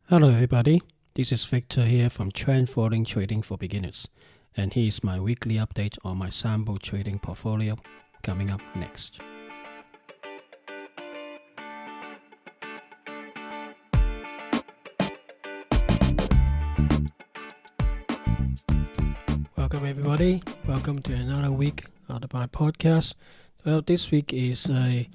Hello, everybody. This is Victor here from Trend Following Trading for Beginners, and here's my weekly update on my sample trading portfolio coming up next. Welcome, everybody. Welcome to another week of my podcast. Well, this week is a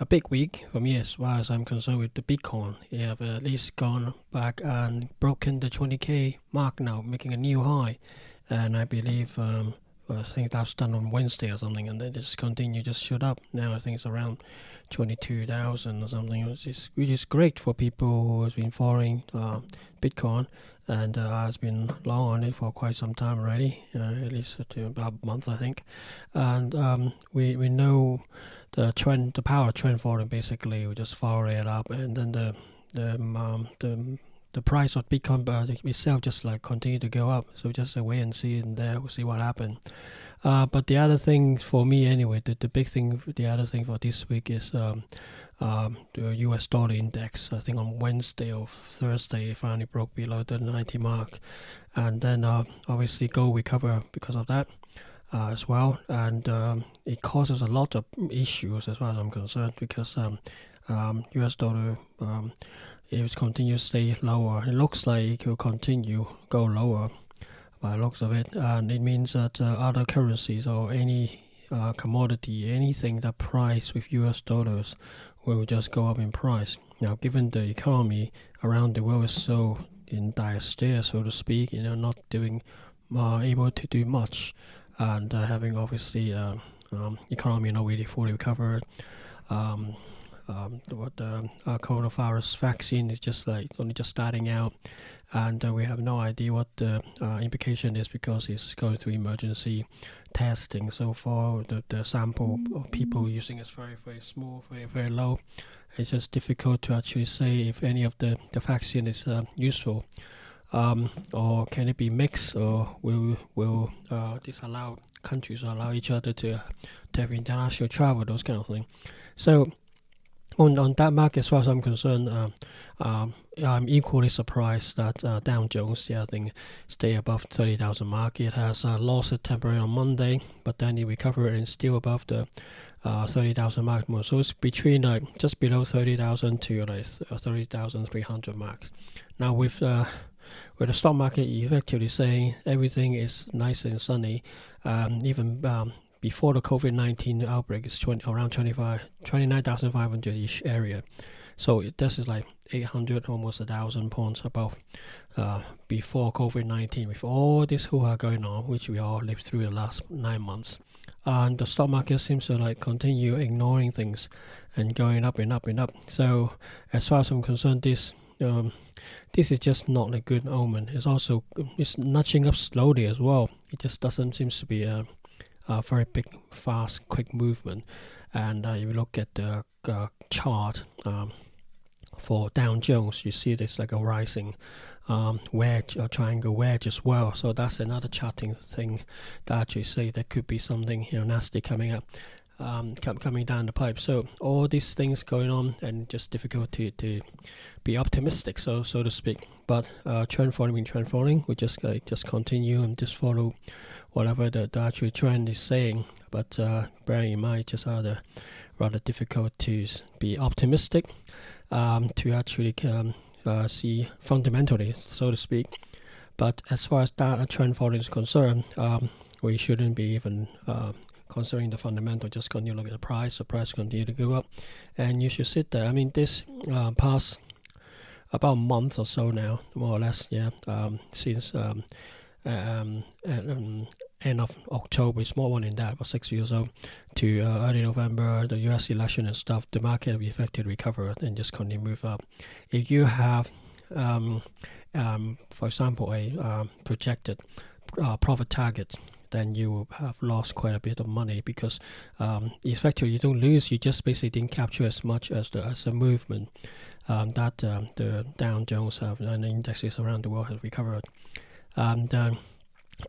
big week for me as far as I'm concerned with the Bitcoin. It have at least gone back and broken the 20k mark now, making a new high. And I believe, I think that's done on Wednesday or something, and then it just continue, just shoot up. Now I think it's around 22,000 or something, which is great for people who has been following Bitcoin and has been long on it for quite some time already, at least to about a month, I think. And we know the power trend following. Basically we just follow it up, and then the price of Bitcoin itself just like continue to go up. So just wait and see, and there we'll see what happens. But the other thing for me anyway, the other thing for this week is the US dollar index. I think on Wednesday or Thursday it finally broke below the 90 mark, and then obviously gold recover because of that. As well, and it causes a lot of issues as far as I'm concerned, because US dollar it will continue to stay lower. It looks like it will continue go lower by the looks of it, and it means that other currencies or any commodity, anything that price with US dollars will just go up in price. Now, given the economy around the world is so in dire stare, so to speak, not doing able to do much, and having obviously economy not really fully recovered. What the coronavirus vaccine is just like only just starting out, and we have no idea what the implication is, because it's going through emergency testing so far. The sample of people using is very, very small, very, very low. It's just difficult to actually say if any of the vaccine is useful. Or can it be mixed, or will disallow countries allow each other to have international travel, those kind of things. So on that market, as far as I'm concerned, I'm equally surprised that Dow Jones, I think, stay above 30,000 mark. It has lost it temporarily on Monday, but then it recovered and still above the 30,000 mark. So it's between just below 30,000 to 30,300 marks. Now with the stock market effectively saying everything is nice and sunny, even before the COVID-19 outbreak, is around 29,500-ish area. So this is like 800, almost 1,000 points above before COVID-19, with all this hoo-ha going on, which we all lived through the last 9 months. And the stock market seems to like continue ignoring things and going up and up and up. So as far as I'm concerned, this is just not a good omen. It's nudging up slowly as well. It just doesn't seem to be a very big, fast, quick movement. And if you look at the chart for Dow Jones, you see there's like a rising wedge, or triangle wedge as well. So that's another charting thing that actually say there could be something nasty coming up. Coming down the pipe. So all these things going on, and just difficult to be optimistic, so to speak. But trend following, we just continue and just follow whatever the actual trend is saying. But bearing in mind, just rather difficult to be optimistic, to actually see fundamentally, so to speak. But as far as that trend following is concerned, we shouldn't be even considering the fundamental. Just continue to look at the price. The price continue to go up, and you should sit there. I mean, this past about a month or so now, more or less, since end of October, it's more than that, about 6 years old, to early November, the US election and stuff, the market will be affected, recover, and just continue to move up. If you have, for example, a projected profit target, then you will have lost quite a bit of money, because effectively you don't lose, you just basically didn't capture as much as the movement that the Dow Jones and the indexes around the world have recovered. And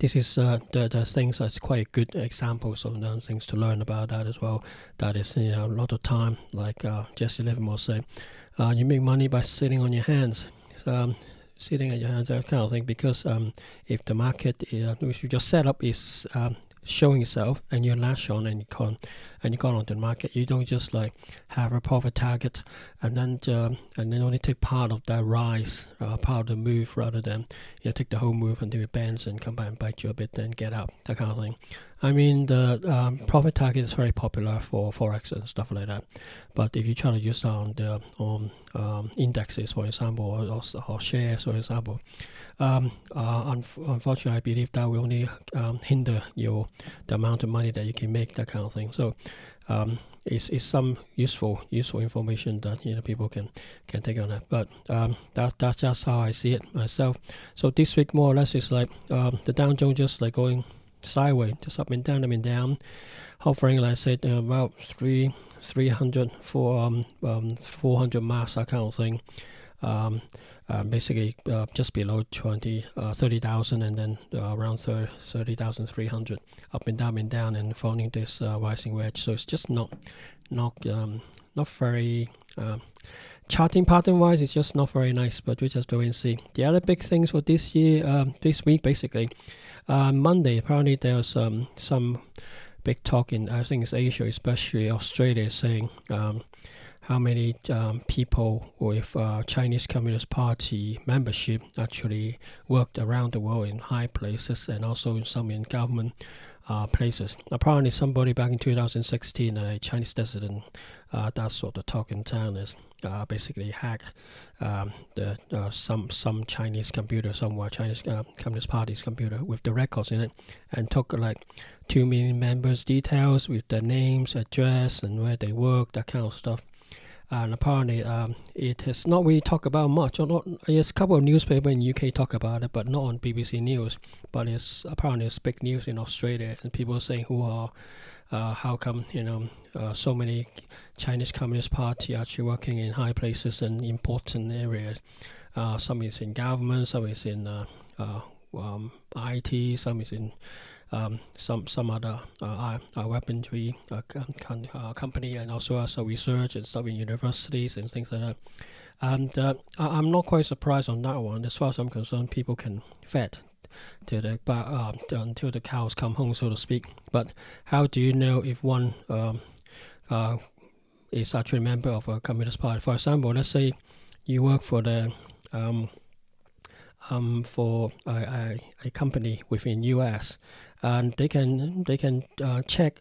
this is the things that's quite a good examples of the things to learn about that as well. That is, a lot of time, like Jesse Livermore said, you make money by sitting on your hands. sitting at your hands, that kind of thing. Because if the market, if your setup is showing itself and you're latch on and you gone onto the market, you don't just like have a profit target and then only take part of that rise, part of the move, rather than take the whole move until it bends and come back and bite you a bit, then get out, that kind of thing. I mean, the profit target is very popular for forex and stuff like that. But if you try to use that on the indexes, for example, or shares, for example, unfortunately, I believe that will only hinder the amount of money that you can make, that kind of thing. So it's some useful information that people can take on that. But that's just how I see it myself. So this week, more or less, is like the Dow Jones just like going sideways, just up and down, hovering, like I said, about 300 for 400 marks, that kind of thing. Basically just below 30,000, and then around 30,300, up and down, and forming this rising wedge. So it's just not very charting pattern wise. It's just not very nice. But we just wait and see. The other big things for this week, basically, Monday, apparently there's some big talk in, I think it's Asia, especially Australia, saying how many people with Chinese Communist Party membership actually worked around the world in high places, and also in some in government places. Apparently somebody back in 2016, a Chinese dissident, that's sort of talk in town, is basically hacked some Chinese computer somewhere, Chinese Communist Party's computer, with the records in it, and took like 2 million members' details with their names, address, and where they work, that kind of stuff. And apparently it has not really talked about much. Or not, there's a couple of newspapers in UK talk about it, but not on BBC News. But apparently it's big news in Australia, and people are saying, how come so many Chinese Communist Party actually working in high places and important areas. Some is in government, some is in IT, some is in some other weaponry company, and also research and stuff in universities and things like that. And I'm not quite surprised on that one. As far as I'm concerned, people can fed until the cows come home, so to speak. But how do you know if one is actually a member of a Communist Party? For example, let's say you work for the for a company within US, and they can check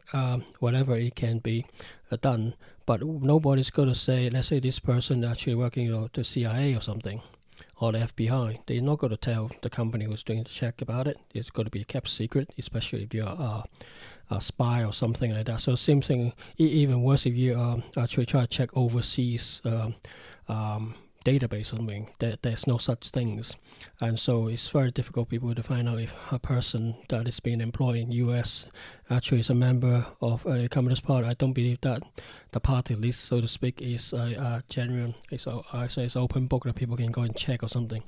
whatever it can be done, but nobody's going to say, let's say this person actually working for the CIA or something, or the FBI. They're not going to tell the company who's doing the check about it. It's going to be kept secret, especially if you're a spy or something like that. So same thing, even worse if you actually try to check overseas database or something. There's no such things, and so it's very difficult people to find out if a person that is being employed in US actually is a member of a Communist Party. I don't believe that the party list, so to speak, is a genuine. It's open book that people can go and check or something.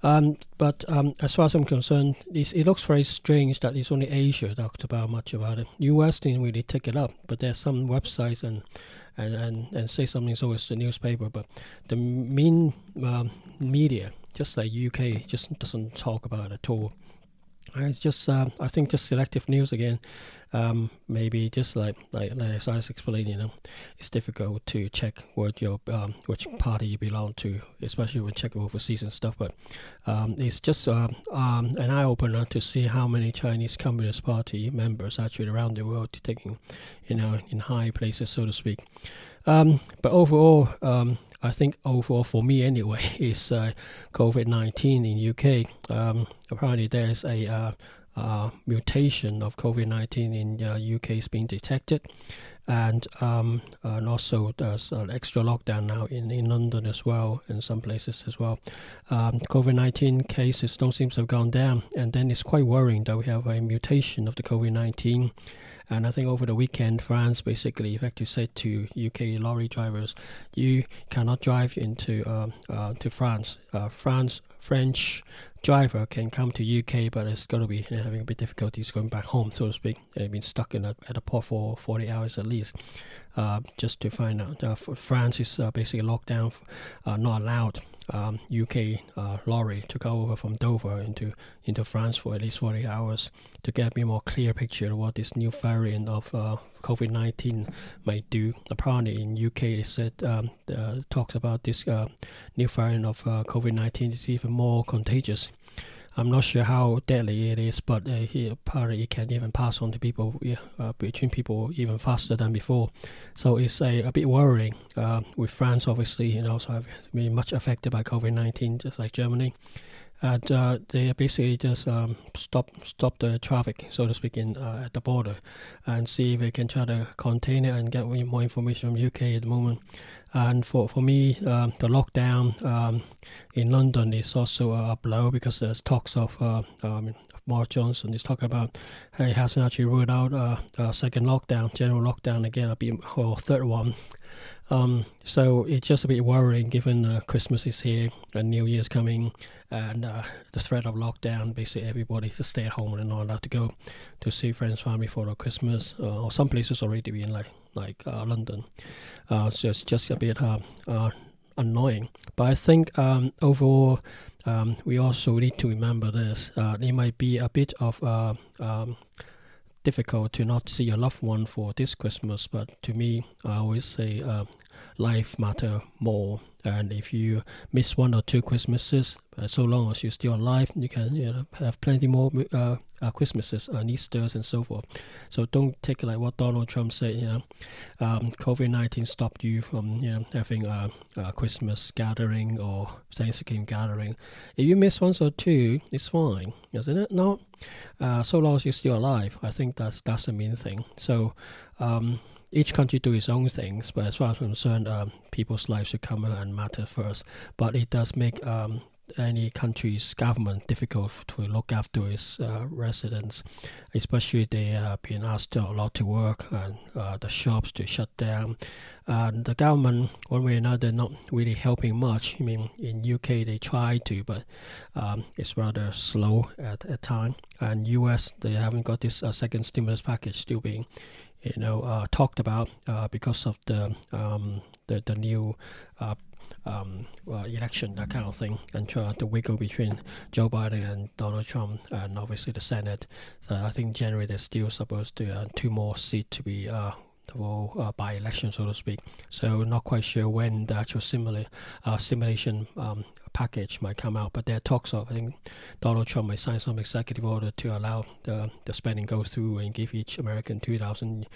But as far as I'm concerned, it looks very strange that it's only Asia talked about much about it. US didn't really take it up, but there's some websites and say something, so it's the newspaper, but the main media, just like UK, just doesn't talk about it at all. It's just I think just selective news again. Maybe just like as I was explaining, it's difficult to check what your which party you belong to, especially when checking overseas and stuff. But it's just an eye opener to see how many Chinese Communist Party members actually around the world taking, in high places, so to speak. But overall, I think overall for me anyway is COVID-19 in UK. Apparently there's a mutation of COVID-19 in UK is being detected, and also there's an extra lockdown now in London as well, and some places as well. COVID-19 cases don't seem to have gone down, and then it's quite worrying that we have a mutation of the COVID-19. And I think over the weekend, France basically effectively said to UK lorry drivers, you cannot drive into to France. French driver can come to UK, but it's going to be having a bit difficulties going back home, so to speak. They've been stuck at a port for 40 hours at least, just to find out. France is basically locked down, not allowed UK lorry to go over from Dover into France for at least 40 hours to get me more clear picture of what this new variant of COVID-19 might do. Apparently in UK they said talks about this new variant of COVID-19 is even more contagious. I'm not sure how deadly it is, but apparently it can even pass on to people between people even faster than before. So it's a bit worrying. With France, obviously, also have been much affected by COVID-19, just like Germany. And they basically just stop the traffic, so to speak, at the border, and see if they can try to contain it and get more information from UK at the moment. And for me, the lockdown in London is also a blow because there's talks of Boris Johnson is talking about he hasn't actually ruled out a second lockdown, general lockdown again, or third one. So it's just a bit worrying given Christmas is here and New Year's coming, and the threat of lockdown. Basically, everybody to stay at home and not allowed to go to see friends, family for the Christmas, or some places already being like London. So it's just a bit annoying. But I think overall, we also need to remember this. It might be a bit of difficult to not see a loved one for this Christmas, but to me, I always say life matter more. And if you miss one or two Christmases, so long as you're still alive, you can have plenty more Christmases and Easters and so forth. So don't take it like what Donald Trump said. COVID-19 stopped you from having a Christmas gathering or Thanksgiving gathering. If you miss one or two, it's fine, isn't it? No, so long as you're still alive. I think that's the main thing. So. Each country do its own things, but as far as I'm concerned, people's lives should come and matter first. But it does make any country's government difficult to look after its residents, especially they have been asked a lot to work and the shops to shut down. And the government, one way or another, not really helping much. I mean, in UK they try to, but it's rather slow at time. And US, they haven't got this second stimulus package still being talked about because of the new election, that kind of thing, and try to wiggle between Joe Biden and Donald Trump, and obviously the Senate. So I think generally they're still supposed to 2 more seats to be by election, so to speak. So not quite sure when the actual stimulation package might come out, but there are talks of, I think Donald Trump might sign some executive order to allow the spending go through and give each American $2,000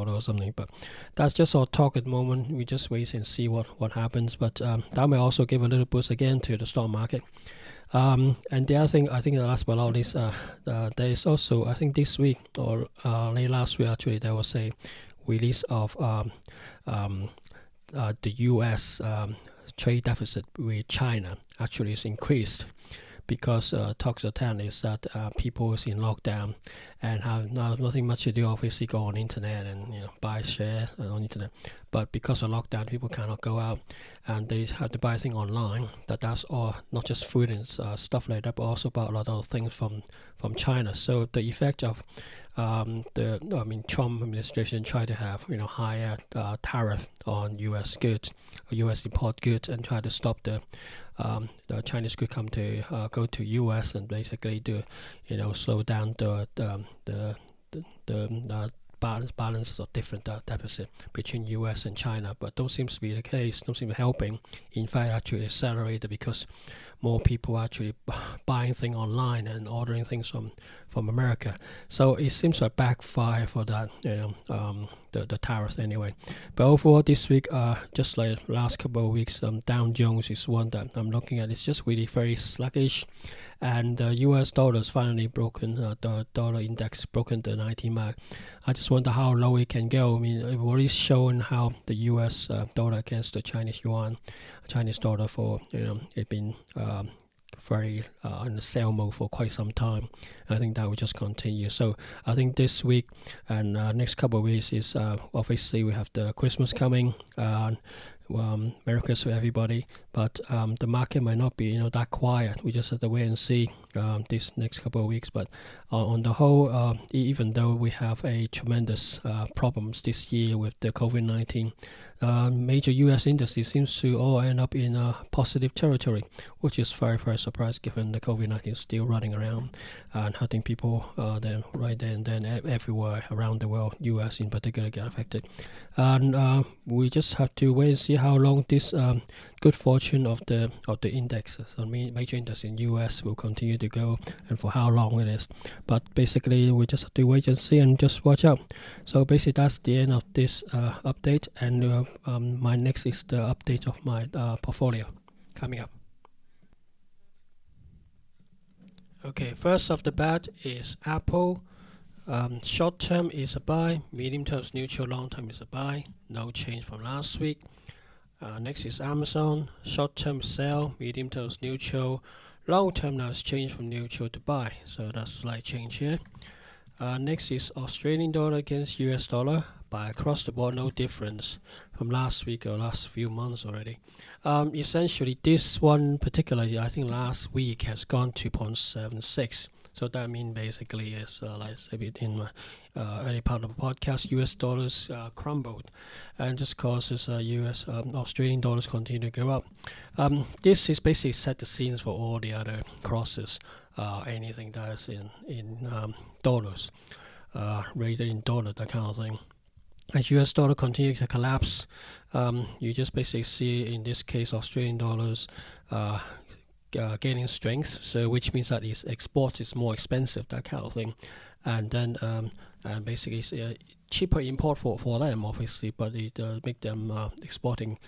or something. But that's just our talk at the moment. We just wait and see what happens. But that may also give a little boost again to the stock market. And the other thing, I think the last but not least, there is also, I think this week or late last week actually, there was a release of the U.S. Trade deficit with China actually is increased because talks of ten is that people is in lockdown and have nothing much to do. Obviously, go on internet and buy shares on internet. But because of lockdown, people cannot go out and they have to buy things online. That's all, not just food and stuff like that, but also about a lot of things from China. So the effect of Trump administration tried to have higher tariff on U.S. goods, or U.S. import goods, and try to stop the Chinese could come to go to U.S. and basically do slow down the balances of different deficit between U.S. and China, but don't seem to be the case. Don't seem to be helping. In fact, actually accelerated because more people actually buying things online and ordering things from America. So it seems to backfire for that, the tariffs anyway. But overall, this week, just like last couple of weeks, Dow Jones is one that I'm looking at. It's just really very sluggish, and the U.S. dollars finally broken. The dollar index broken the 90 mark. I just wonder how low it can go. I mean, it already shown how the U.S. dollar against the Chinese yuan, Chinese dollar for it been very in the sell mode for quite some time. I think that will just continue. So I think this week and next couple of weeks is obviously we have the Christmas coming. Merry Christmas to everybody, but the market might not be that quiet. We just have to wait and see this next couple of weeks. But on the whole, even though we have a tremendous problems this year with the COVID-19, major U.S. industries seems to all end up in positive territory, which is very, very surprising given the COVID-19 is still running around and hurting people then right there and then everywhere around the world, U.S. in particular, get affected. And we just have to wait and see how long this good fortune of the indexes, I mean major index in U.S. will continue to go and for how long it is. But basically, we just have to wait and see and just watch out. So basically, that's the end of this update, and my next is the update of my portfolio coming up. Okay, first off the bat is Apple. Short term is a buy, medium term is neutral, long term is a buy. No change from last week. Next is Amazon. Short term sell, medium term is neutral, long term now is changed from neutral to buy. So that's a slight change here. Next is Australian dollar against US dollar. Buy across the board, no difference from last week or last few months already. Essentially, this one particularly, I think last week has gone to 0.76. So that means basically is like a bit in my early part of the podcast, US dollars crumbled, and just causes Australian dollars continue to go up. This is basically set the scenes for all the other crosses, anything that is in dollars, rated in dollar, that kind of thing. As US dollar continues to collapse, you just basically see in this case Australian dollars gaining strength, so which means that its export is more expensive, that kind of thing, and then and basically it's a cheaper import for them obviously, but it make them exporting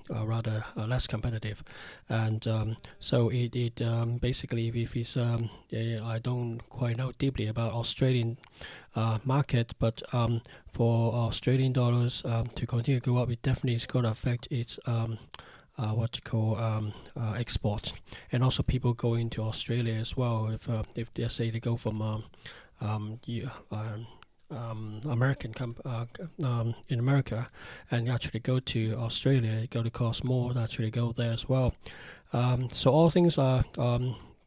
rather less competitive, and so it basically if it's I don't quite know deeply about Australian market, but for Australian dollars to continue to go up, it definitely is going to affect its export, and also people going to Australia as well. If they say they go from American in America and actually go to Australia, it's going to cost more to actually go there as well. So all things are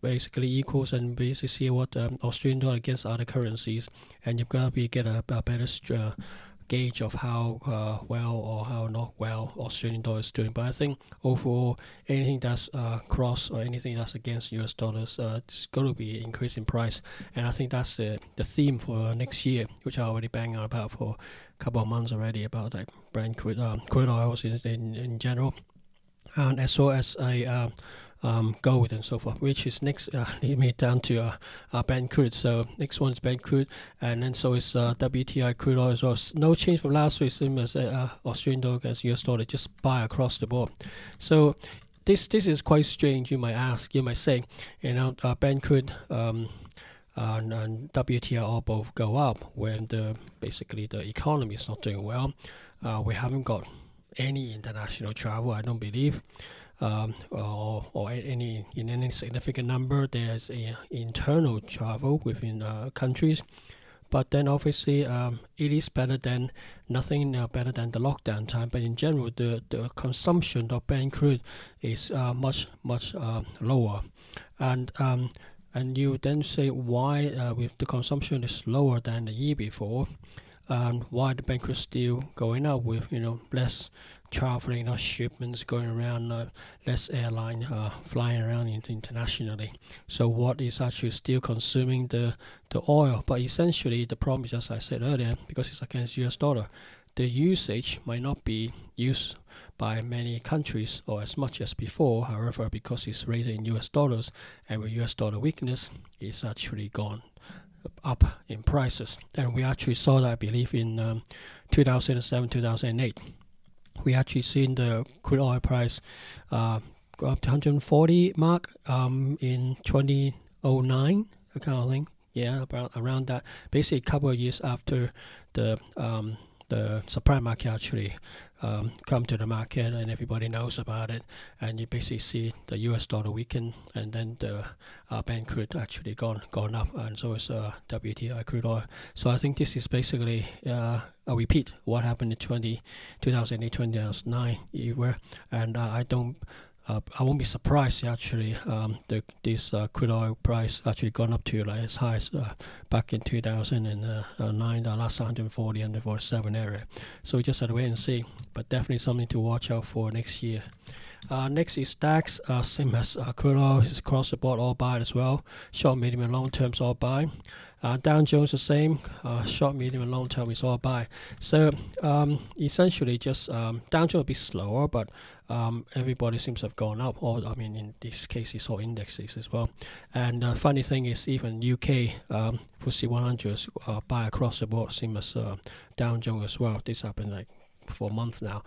basically equals, and basically see what Australian dollar against other currencies, and you've got to get a better gauge of how well or how not well Australian dollar is doing. But I think overall, anything that's cross or anything that's against US dollars, it's going to be increasing price. And I think that's the theme for next year, which I already banged on about for a couple of months already, about like Brent crude oils in general, and as well as a gold and so forth, which is next lead me down to Brent crude. So next one is Brent crude, and then so is WTI crude oil as well. No change from last week, same as Australian dollar against US dollar, just buy across the board. So this is quite strange, you might say, Brent crude and WTI all both go up when basically the economy is not doing well. We haven't got any international travel, I don't believe. Or any significant number. There's a internal travel within countries, but then obviously it is better than nothing, better than the lockdown time. But in general, the consumption of Brent crude is much lower, and you then say why with the consumption is lower than the year before, and why the Brent crude still going up with less traveling, shipments going around, less airline flying around internationally. So what is actually still consuming the oil? But essentially the problem is, as I said earlier, because it's against US dollar, the usage might not be used by many countries or as much as before. However, because it's rated in US dollars, and with US dollar weakness, it's actually gone up in prices. And we actually saw that, I believe, in 2007, 2008. We actually seen the crude oil price go up to 140 mark in 2009, that kind of thing. Yeah, around that. Basically, a couple of years after the supply market actually come to the market, and everybody knows about it, and you basically see the US dollar weaken, and then the Brent crude actually gone up, and so is WTI crude oil. So I think this is basically a repeat what happened in 2008, 2009 year, and I don't I won't be surprised actually. This crude oil price actually gone up to like as high as back in 2009, the last 140, 147 area. So we just have to wait and see. But definitely something to watch out for next year. Next is stocks, same as crude oil, is across the board all buy as well. Short, medium, and long terms all buy. Dow Jones the same. Short, medium, and long term is all buy. So essentially, just Dow Jones will be slower, but everybody seems to have gone up. Or I mean, in this case, it's all indexes as well. And funny thing is, even UK FTSE 100 buy across the board, same as Dow Jones as well. This happened like for months now.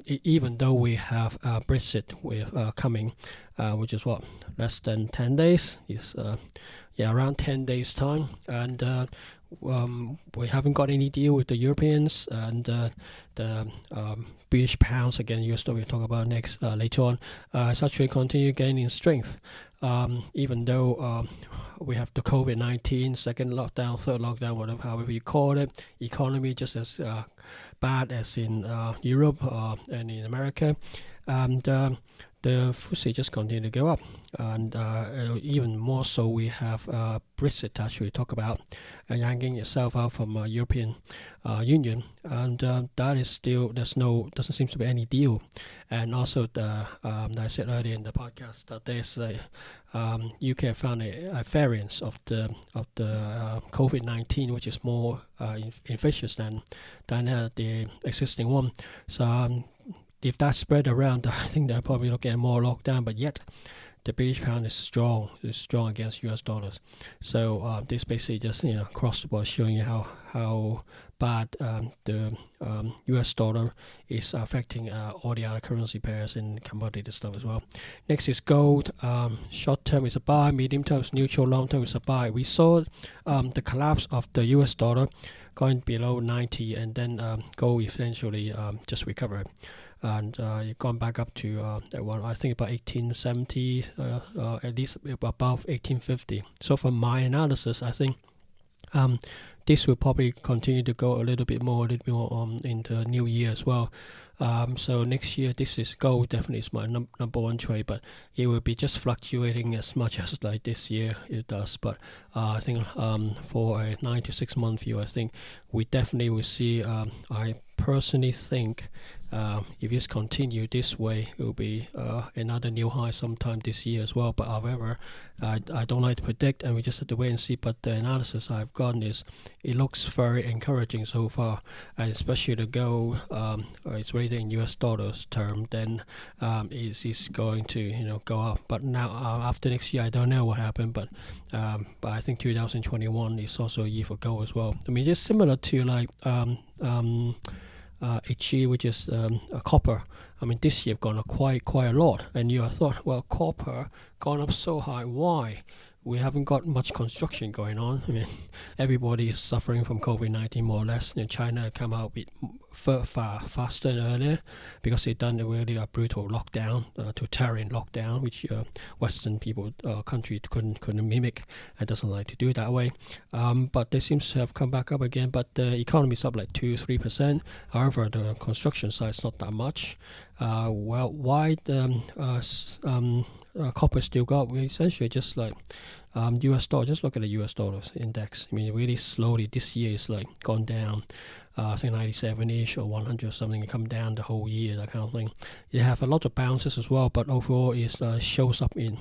Even though we have Brexit with coming, which is what, less than 10 days, is around 10 days time, and we haven't got any deal with the Europeans, and the British pounds again, US dollar we'll talk about next later on, it's actually continue gaining strength. Even though we have the COVID-19 second lockdown, third lockdown, whatever, however you call it, economy just as bad as in Europe and in America, and the FTSE just continue to go up, and even more so we have Brexit actually talk about yanking itself out from European Union, and that is still doesn't seem to be any deal. And also I said earlier in the podcast that there's a UK found a variant of the COVID-19 which is more infectious than the existing one. So if that spread around, I think they'll probably look at more lockdown, but yet the British pound is strong against US dollars. So this basically just across the board showing you how bad the US dollar is affecting all the other currency pairs and commodity stuff as well. Next is gold. Short term is a buy, medium term is neutral, long term is a buy. We saw the collapse of the US dollar going below 90, and then gold eventually just recovered. And you've gone back up to I think about 1870, at least above 1850. So from my analysis, I think this will probably continue to go a little bit more in the new year as well. So next year, this is gold definitely is my number one trade, but it will be just fluctuating as much as like this year it does. But I think for a 9 to 6 month view, I think we definitely will see. I personally think if it's continue this way, it will be another new high sometime this year as well. But however, I don't like to predict, and we just have to wait and see. But the analysis I've gotten is it looks very encouraging so far, and especially the gold it's rated in US dollars term, then it's going to go up. But now after next year, I don't know what happened, but I think 2021 is also a year for gold as well. I mean, just similar to like HG, which is copper. I mean, this year gone up quite a lot, and you thought, well, copper gone up so high, why? We haven't got much construction going on. I mean, everybody is suffering from COVID-19 more or less. China come out with far faster than earlier because they've done a really brutal lockdown, totalitarian lockdown, which Western country couldn't mimic and doesn't like to do it that way. But they seem to have come back up again. But the economy is up like 2-3%. However, the construction side is not that much. Well, why copper still got? We essentially just like US dollar. Just look at the US dollars index. I mean, really slowly this year is like gone down. I think 97-ish or 100 or something, it come down the whole year, that kind of thing. It have a lot of bounces as well, but overall it shows up in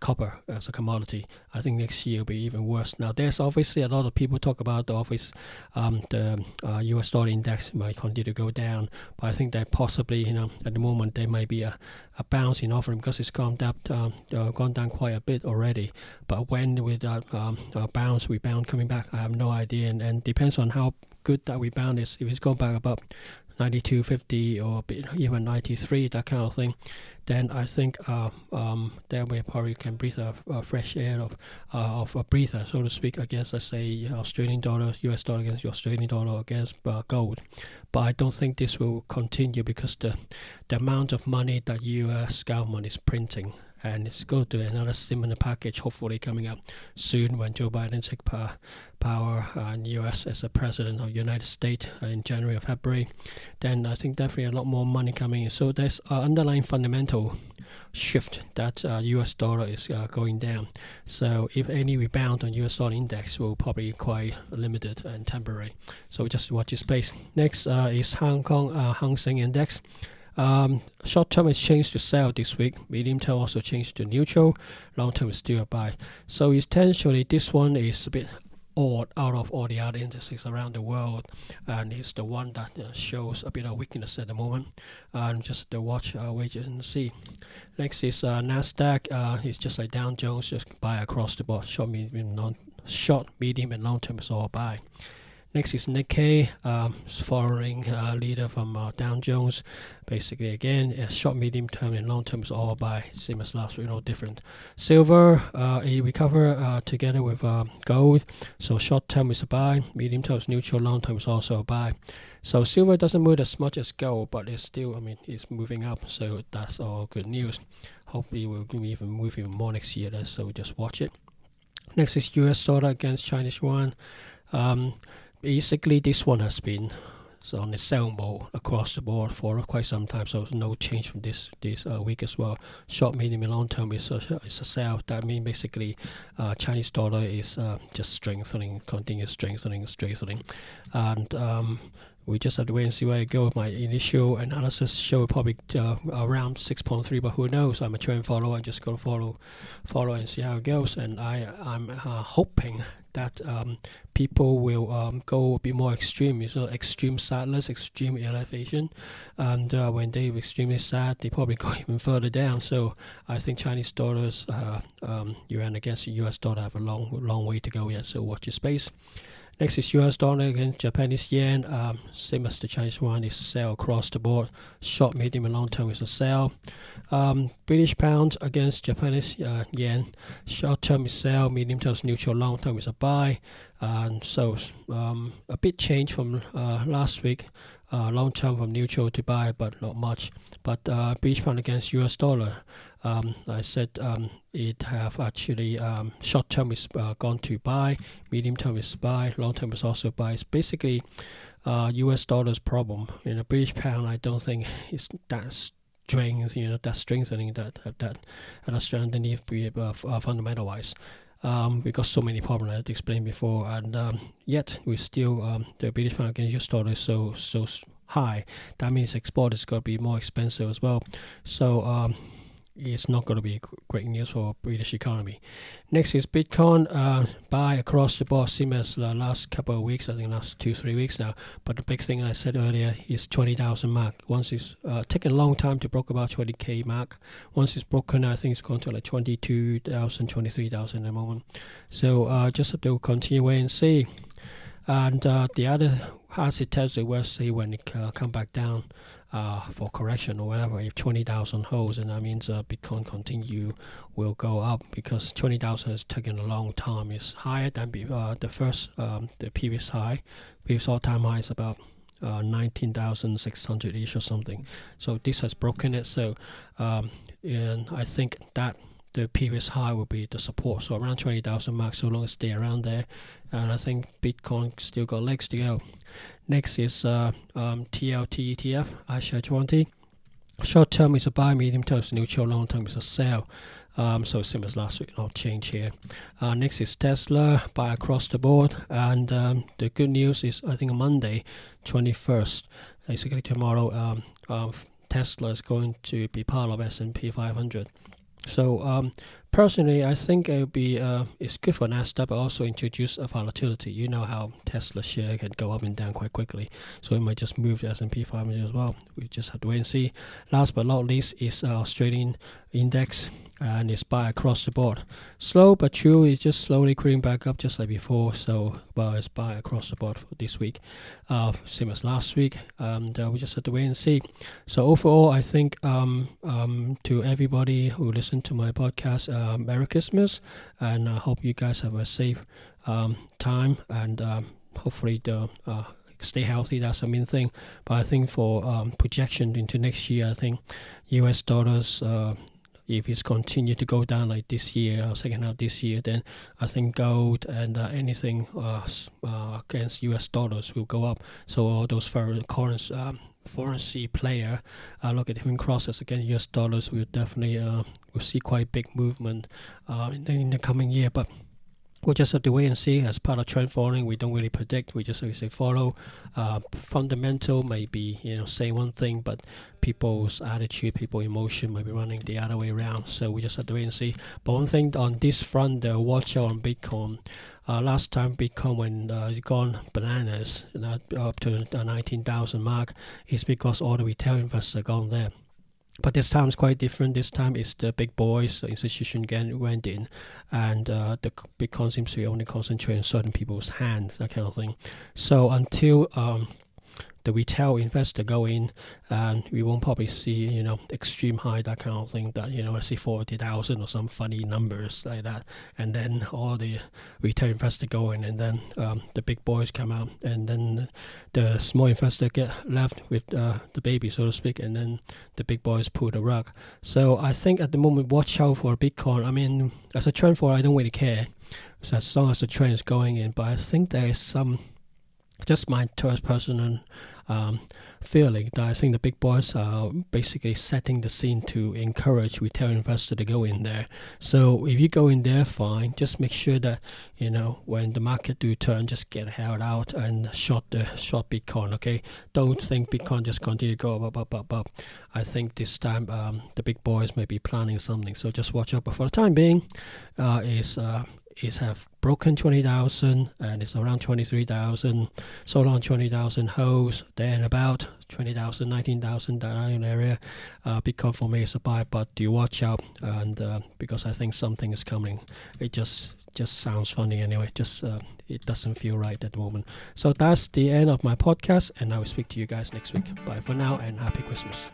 copper as a commodity. I think next year will be even worse. Now, there's obviously a lot of people talk about the US dollar index might continue to go down, but I think that possibly, at the moment there might be a bounce in offering because it's gone down quite a bit already. But when with that rebound coming back, I have no idea, and depends on how good that rebound is. If it's gone back above 92.50 or even 93, that kind of thing, then I think then we probably can breathe a fresh air of a breather, so to speak, against, let's say, Australian dollar, US dollar against Australian dollar against gold. But I don't think this will continue because the amount of money that US government is printing, and it's going to another similar package hopefully coming up soon when Joe Biden takes power in US as a president of the United States in January or February. Then I think definitely a lot more money coming in. So there's an underlying fundamental shift that US dollar is going down. So if any rebound on US dollar index will probably be quite limited and temporary. So just watch this space. Next is Hong Kong Hang Seng Index. Short term is changed to sell this week. Medium term also changed to neutral. Long term is still a buy. So essentially, this one is a bit odd out of all the other indices around the world, and it's the one that shows a bit of weakness at the moment. And just to watch, wait and see. Next is Nasdaq. It's just like Dow Jones, just buy across the board. Short, medium, and long term is all buy. Next is Nikkei, following leader from Dow Jones. Basically, again, short, medium term, and long term is all buy. Same as last week, no different. Silver, a recover together with gold. So short term is a buy, medium term is neutral, long term is also a buy. So silver doesn't move as much as gold, but it's still, it's moving up. So that's all good news. Hopefully, we'll even move even more next year. So just watch it. Next is US dollar against Chinese yuan. Basically, this one has been on the sell mode across the board for quite some time, so no change from this week as well. Short, medium, and long term is a sell. That means basically Chinese dollar is just strengthening, continuous strengthening, and we just have to wait and see where it goes. My initial analysis showed probably around 6.3, but who knows? I'm a trend follower. I'm just going to follow and see how it goes. And I'm hoping that people will go a bit more extreme. So extreme sadness, extreme elevation, and when they're extremely sad, they probably go even further down. So I think Chinese dollars, yuan against the US dollar, have a long way to go yet. So watch your space. Next is US dollar against Japanese yen. Same as the Chinese one, is sell across the board. Short, medium, and long term is a sell. British pound against Japanese yen. Short term is sell, medium term is neutral, long term is a buy. And so a bit change from last week. Long term from neutral to buy, but not much. But British pound against US dollar, I said it have actually short term is gone to buy, medium term is buy, long term is also buy. It's basically US dollar's problem. British pound, I don't think it's that that strengthening that underneath fundamental wise. We got so many problems I had to explain before, and yet we still the British pound against US dollar is so high. That means export is going to be more expensive as well. So it's not going to be great news for British economy. Next is Bitcoin. Buy across the board, same as the last couple of weeks. I think last 2-3 weeks now. But the big thing I said earlier is 20,000 mark. Once it's taken a long time to break about 20k mark. Once it's broken, I think it's going to like 22,000, 23,000 at the moment. So just have to continue wait and see. And the other, as it tells you, we'll see when it come back down for correction or whatever. If 20,000 holds, and that means Bitcoin will go up, because 20,000 has taken a long time. It's higher than the previous high. Previous all-time high is about 19,600-ish or something. So this has broken it. So and I think that the previous high will be the support, so around 20,000 mark, so long as stay around there. And I think Bitcoin still got legs to go. Next is TLT ETF, iShares 20. Short term is a buy, medium term is neutral, long term is a sell. So same as last week, no change here. Next is Tesla, buy across the board. And the good news is, I think on Monday, 21st, basically tomorrow, Tesla is going to be part of S&P 500. So personally, I think it would be it's good for Nasdaq, but also introduce a volatility. You know how Tesla share can go up and down quite quickly, so it might just move the S&P 500 as well. We just have to wait and see. Last but not least is Australian index. and it's buy across the board. Slow but true, it's just slowly creeping back up just like before. So it's buy across the board for this week, same as last week, and we just have to wait and see. So overall, I think to everybody who listened to my podcast, Merry Christmas, and I hope you guys have a safe time, and hopefully stay healthy. That's the main thing. But I think for projection into next year, I think US dollars, if it's continue to go down like this year or second half this year, then I think gold and anything against US dollars will go up. So all those foreign currency player look at different crosses against US dollars, will definitely will see quite big movement in the coming year. But we'll just have to wait and see. As part of trend following, we don't really predict. We just say follow. Fundamental may be say one thing, but people's attitude, people emotion might be running the other way around. So we just have to wait and see. But one thing on this front, watch out on Bitcoin. Last time Bitcoin when it gone bananas, up to the 19,000 mark, is because all the retail investors are gone there. But this time it's quite different. This time it's the big boys, the institution went in, and the Bitcoin seems to be only concentrated in certain people's hands, that kind of thing. So until the retail investor go in, and we won't probably see extreme high, that kind of thing, that let's say 40,000 or some funny numbers like that, and then all the retail investor go in, and then the big boys come out, and then the small investor get left with the baby, so to speak, and then the big boys pull the rug. So I think at the moment, watch out for Bitcoin. I mean, as a trend follower, I don't really care, so as long as the trend is going in, but I think there is some, just my personal feeling, that I think the big boys are basically setting the scene to encourage retail investors to go in there. So if you go in there, fine. Just make sure that when the market do turn, just get held out and short Bitcoin. Okay, don't think Bitcoin just continue to go up. I think this time the big boys may be planning something. So just watch out. But for the time being, is have broken 20,000 and it's around 23,000, sold on 20,000 holds, then about 20,000, 19,000, that area. Bitcoin for me is a buy, but do watch out, and because I think something is coming. It just sounds funny anyway. It doesn't feel right at the moment. So that's the end of my podcast, and I will speak to you guys next week. Bye for now, and happy Christmas.